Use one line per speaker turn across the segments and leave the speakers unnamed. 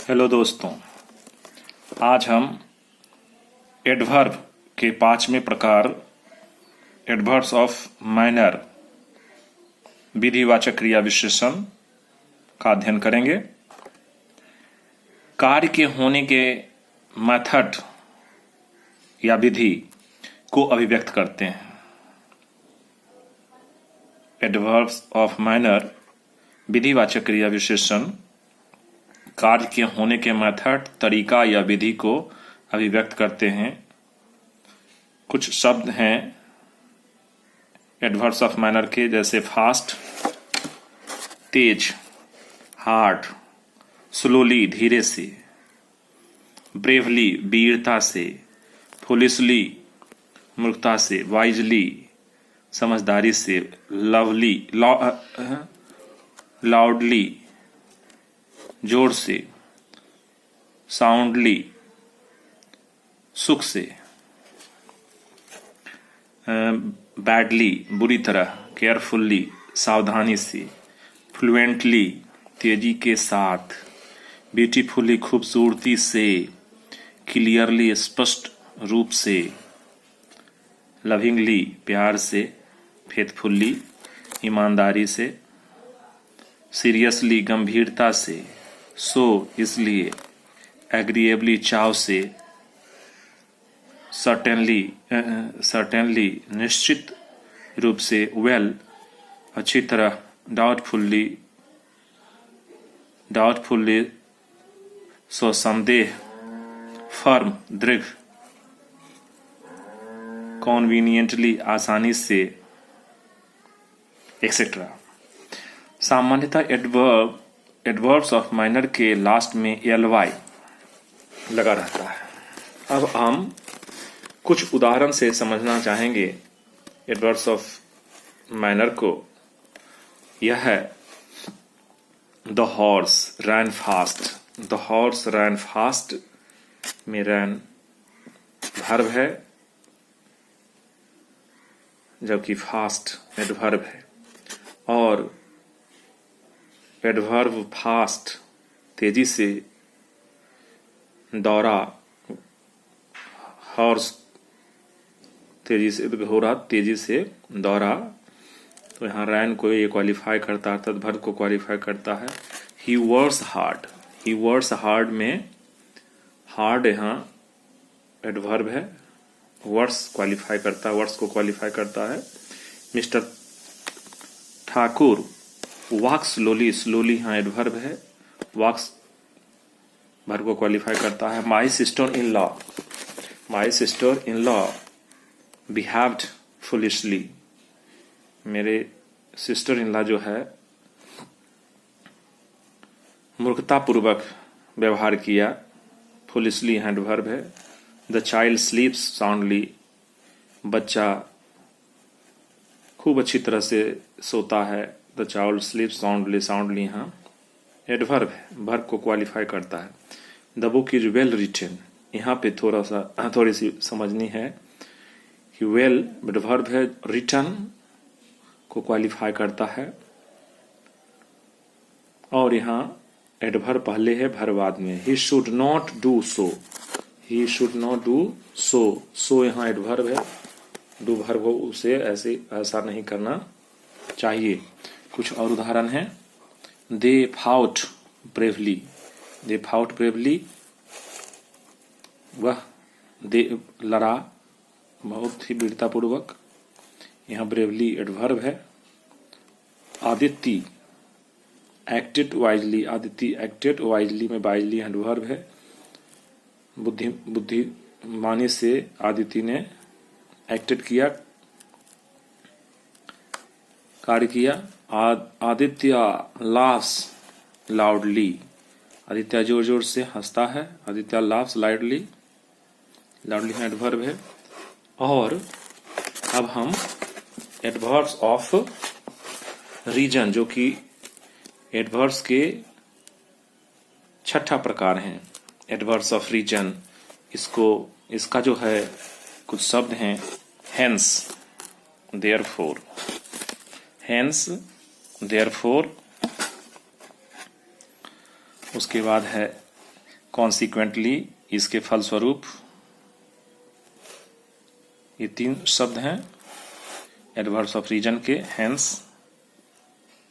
Hello दोस्तों, आज हम एडवर्ब के 5वें प्रकार एडवर्ब्स ऑफ माइनर विधिवाचक क्रिया विशेषण का अध्ययन करेंगे। कार्य के होने के मेथड या विधि को अभिव्यक्त करते हैं। एडवर्ब्स ऑफ माइनर विधिवाचक क्रिया विशेषण कार्य के होने के मेथड, तरीका या विधि को अभिव्यक्त करते हैं। कुछ शब्द हैं एडवर्ब्स ऑफ माइनर के, जैसे फास्ट तेज, हार्ड स्लोली धीरे से, ब्रेवली वीरता से, फुलिशली मूर्खता से, वाइजली समझदारी से, लवली लाउडली जोर से, साउंडली सुख से, बैडली बुरी तरह, केयरफुल्ली सावधानी से, फ्लुएंटली तेजी के साथ, ब्यूटीफुली खूबसूरती से, क्लियरली स्पष्ट रूप से, लविंगली प्यार से, फेथफुल्ली ईमानदारी से, सीरियसली गंभीरता से, सो इसलिए, एग्रीएबली चाव से, सर्टेनली निश्चित रूप से, वेल अच्छी तरह, डाउटफुल्ली सो संदेह, फर्म दृढ़, कॉन्वीनियंटली आसानी से, एक्सेट्रा। सामान्यतः एडवर्ब्स ऑफ माइनर के लास्ट में ly लगा रहता है। अब हम कुछ उदाहरण से समझना चाहेंगे एडवर्ब्स ऑफ माइनर को। यह है the horse ran fast. The horse ran fast में रैन वर्ब है, जबकि फास्ट एडवर्ब है। और एडवर्ब फास्ट तेजी से दौड़ा, हॉर्स तेजी से घोड़ा तेजी से दौड़ा, तो यहाँ रैन को ये क्वालिफाई करता है, अर्थात वर्ब को क्वालिफाई करता है। He works hard. He works hard में हार्ड यहाँ एडवर्ब है, वर्क्स क्वालिफाई करता है, वर्क्स को क्वालिफाई करता है। मिस्टर ठाकुर वॉक्स स्लोली। स्लोली यहाँ एडवर्ब है, वॉक्स वर्ब को क्वालिफाई करता है। My sister in law. My sister in law behaved foolishly. मेरे सिस्टर इन लॉ जो है मूर्खतापूर्वक व्यवहार किया, फुलिशली यहाँ एडवर्ब है। The child sleeps soundly. बच्चा खूब अच्छी तरह से सोता है। The child sleeps soundly. Soundly यहाँ एडवर्ब है, वर्ब को क्वालिफाई करता है। The book is well written. यहाँ पे थोड़ी सी समझनी है कि वेल एडवर्ब है, रिटन को क्वालिफाई करता है, और यहाँ एडवर्ब पहले है, वर्ब बाद में। He should not do so. He should not do so. So यहाँ एडवर्ब है, डू वर्ब को उसे ऐसा नहीं करना चाहिए। कुछ और उदाहरण हैं। दे फाउट ब्रेवली। दे फाउट ब्रेवली, वह लड़ा बहुत ही वीरतापूर्वक, यहाँ ब्रेवली एडवर्ब है। Aditya acted wisely. Aditya acted wisely में वाइजली एडवर्ब है। बुद्धिमानी से आदित्य ने एक्टेड किया, कार्य किया। Aditya laughs loudly. आदित्य जोर जोर से हंसता है। Aditya laughs loudly. Loudly adverb है। और अब हम एडवर्ब्स ऑफ रीजन, जो कि एडवर्ब्स के छठा प्रकार हैं, एडवर्ब्स ऑफ रीजन, इसका जो है कुछ शब्द हैं। Hence, therefore. हेंस, देयरफॉर, उसके बाद है कॉन्सिक्वेंटली, इसके फलस्वरूप, ये 3 शब्द हैं एडवर्ब्स ऑफ रीजन के, हेंस,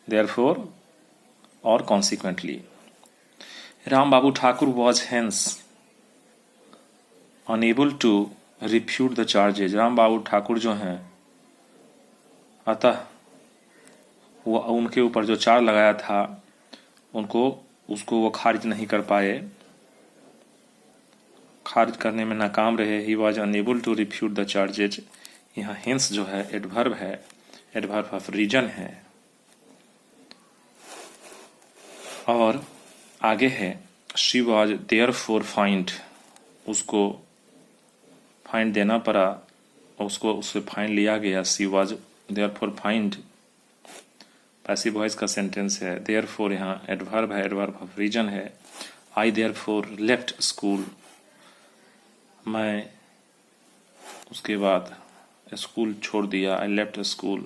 देयरफॉर और consequently. Ram Babu Thakur was hence unable to refute the charges. Ram Babu Thakur जो हैं, अतः वो उनके ऊपर जो चार्ज लगाया था उसको वो खारिज नहीं कर पाए, खारिज करने में नाकाम रहे। He was unable to refute the charges. यहाँ हेंस जो है एडवर्ब है, एडवर्ब ऑफ रीजन है। और आगे है शी वॉज देयरफॉर फाइंड, उसको फाइंड देना पड़ा, उससे फाइंड लिया गया। She was therefore find, passive voice का सेंटेंस है। देयरफॉर यहाँ एडवर्ब है, एडवर्ब ऑफ रीजन है। आई देयरफॉर लेफ्ट स्कूल, मैं उसके बाद स्कूल छोड़ दिया। आई लेफ्ट स्कूल,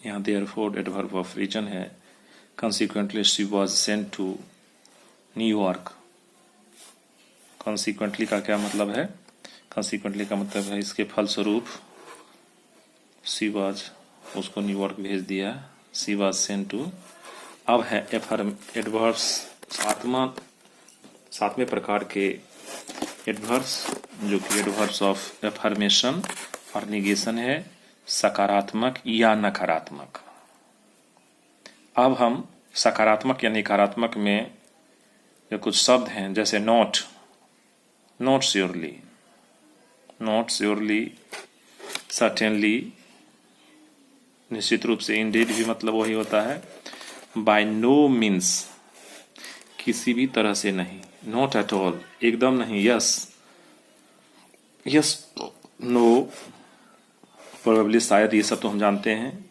यहाँ देयरफॉर एडवर्ब ऑफ रीजन है। Consequently she was sent to New York. Consequently का क्या मतलब है? कंसिक्वेंटली का मतलब है इसके फलस्वरूप शी वॉज, उसको न्यूयॉर्क भेज दिया। She was sent to. अब है एडवर्ब्स, सातवें प्रकार के एडवर्ब्स, जो कि एडवर्ब्स ऑफ एफर्मेशन और निगेशन है, सकारात्मक या नकारात्मक। अब हम सकारात्मक या नकारात्मक में जो कुछ शब्द हैं, जैसे not, not surely, not surely, certainly, निश्चित रूप से, इंडीड भी मतलब वही होता है। बाय नो मीन्स, किसी भी तरह से नहीं। नॉट एट ऑल, एकदम नहीं। यस, यस, नो, प्रोबेबली, शायद, ये सब तो हम जानते हैं।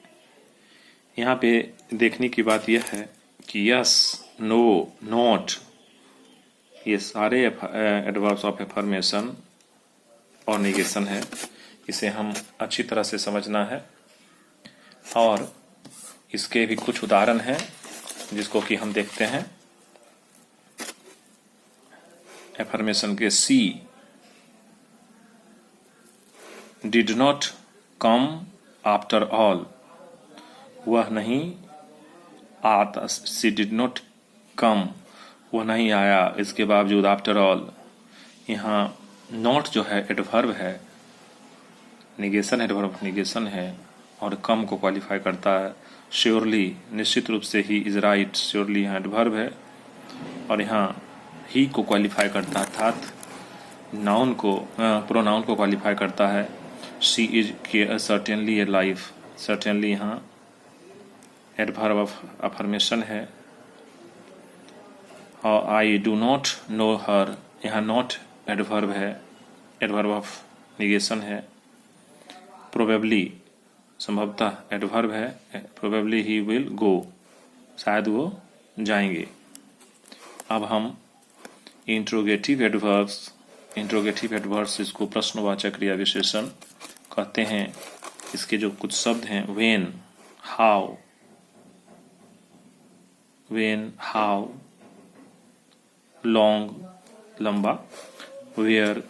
यहाँ पे देखने की बात यह है कि यस, नो, नॉट, ये सारे एडवर्ब्स ऑफ एफर्मेशन और निगेशन है। इसे हम अच्छी तरह से समझना है और इसके भी कुछ उदाहरण हैं जिसको कि हम देखते हैं। एफर्मेशन के she did not come after all, वह नहीं आता। सी डिड नॉट कम, वह नहीं आया इसके बावजूद। आफ्टर ऑल, यहाँ नॉट जो है एडवर्ब है, निगेशन एडवर्ब ऑफ निगेशन है और कम को क्वालिफाई करता है। श्योरली, निश्चित रूप से, ही इज राइट, श्योरली यहाँ एडवर्ब है और यहाँ ही को क्वालिफाई करता है, अर्थात नाउन को, प्रोनाउन को क्वालिफाई करता है। She is certainly A life, certainly यहाँ एडवर्ब ऑफ अफर्मेशन है। और आई डू नॉट नो हर, यहाँ नॉट एडवर्ब है, एडवर्ब ऑफ निगेशन है। प्रोबेबली, संभवतः, एडवर्ब है। प्रोबेबली ही विल गो, शायद वो जाएंगे। अब हम इंट्रोगेटिव एडवर्ब्स, इंट्रोगेटिव एडवर्ब्स, इसको प्रश्नवाचक क्रिया विशेषण कहते हैं। इसके जो कुछ शब्द हैं, when, how, when, how, long, लंबा, वेयर,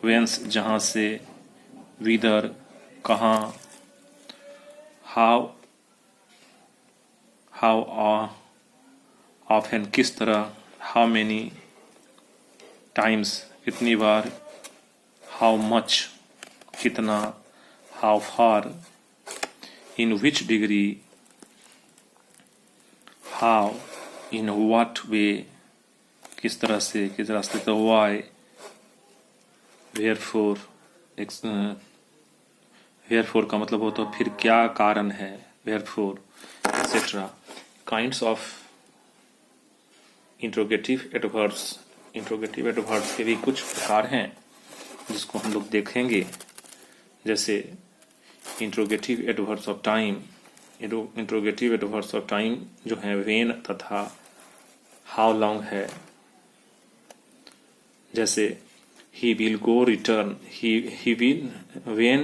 वेंस, जहां से, विदर, कहाँ, हाउ, हाउ ऑफन, किस तरह, हाउ मेनी टाइम्स, कितनी बार, हाउ मच, कितना, how far, in which degree, how, in what way, किस तरह से, किस रास्ते, तो वाई, वेयरफॉर, वेयरफॉर का मतलब हो तो फिर क्या कारण है, wherefore, etcetera. Kinds of interrogative adverbs, interrogative adverbs के भी कुछ प्रकार हैं जिसको हम लोग देखेंगे। जैसे interrogative adverbs of time, interrogative adverbs of time जो है व्हेन तथा हाउ लॉन्ग है। जैसे he will go return, he will, when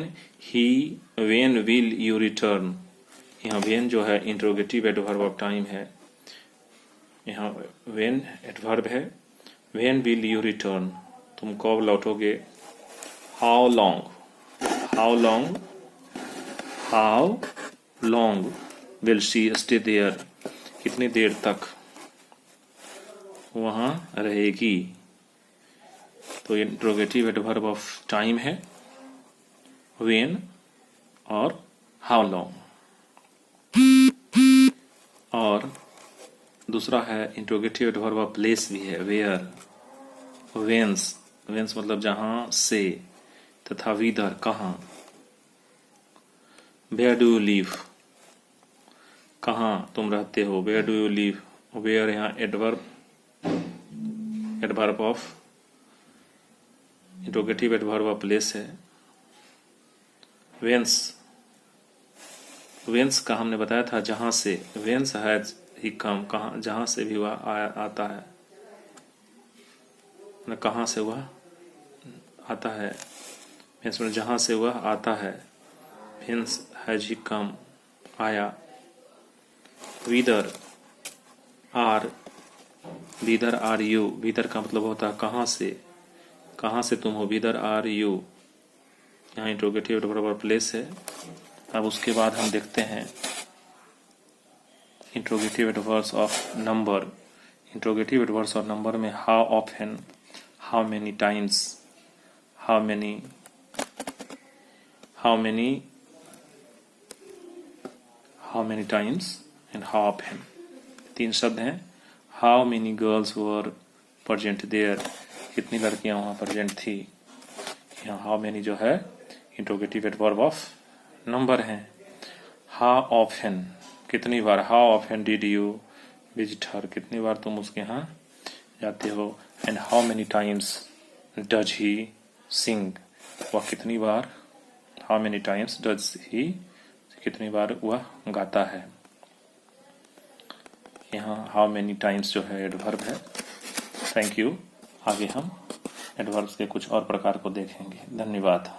will you return, यहाँ when जो है इंट्रोगेटिव एडवर्ब ऑफ टाइम है, यहाँ when एडवर्ब है, व्हेन विल यू रिटर्न, तुम कब लौटोगे। How long, how long, how long will she stay there, कितनी देर तक वहां रहेगी। तो इंट्रोगेटिव एडवर्ब ऑफ टाइम है, व्हेन और हाउ लॉन्ग। और दूसरा है इंट्रोगेटिव एडवर्ब ऑफ प्लेस भी है, वेयर, वेंस, वेंस मतलब जहां से, तथा विदर कहां। वेयर डू यू लिव, कहां तुम रहते हो, where do you live. Where यहाँ adverb of interrogative adverb of place है। वेंस, वेंस का हमने बताया था जहां से, वेंस हैज ही कम, कहां जहां से भी वह आता है, न कहां से वह आता है, वेंस में जहां से वह आता है। वेंस हैज ही कम, आया। Whither are, whither are you, whither का मतलब होता है कहां से तुम हो, विदर आर यू। यहाँ इंट्रोगेटिव एडवर्ब ऑफ प्लेस है। अब उसके बाद हम देखते हैं interrogative adverbs of number. Interrogative adverbs of number में how often, how many times, how many, how many, how many times and how often, तीन शब्द हैं। How many girls were present there, कितनी लड़कियां वहां प्रेजेंट थी। यहाँ हाउ मेनी जो है इंट्रोगेटिव एडवर्ब ऑफ नंबर है। हाउ ऑफन, कितनी बार, how often did you visit her, कितनी बार तुम उसके यहाँ जाते हो। And how many times does he sing, वह कितनी बार, how many times does he, कितनी बार वह गाता है। यहाँ हाउ मेनी टाइम्स जो है एडवर्ब है। Thank you. आगे हम एडवर्ब्स के कुछ और प्रकार को देखेंगे। धन्यवाद।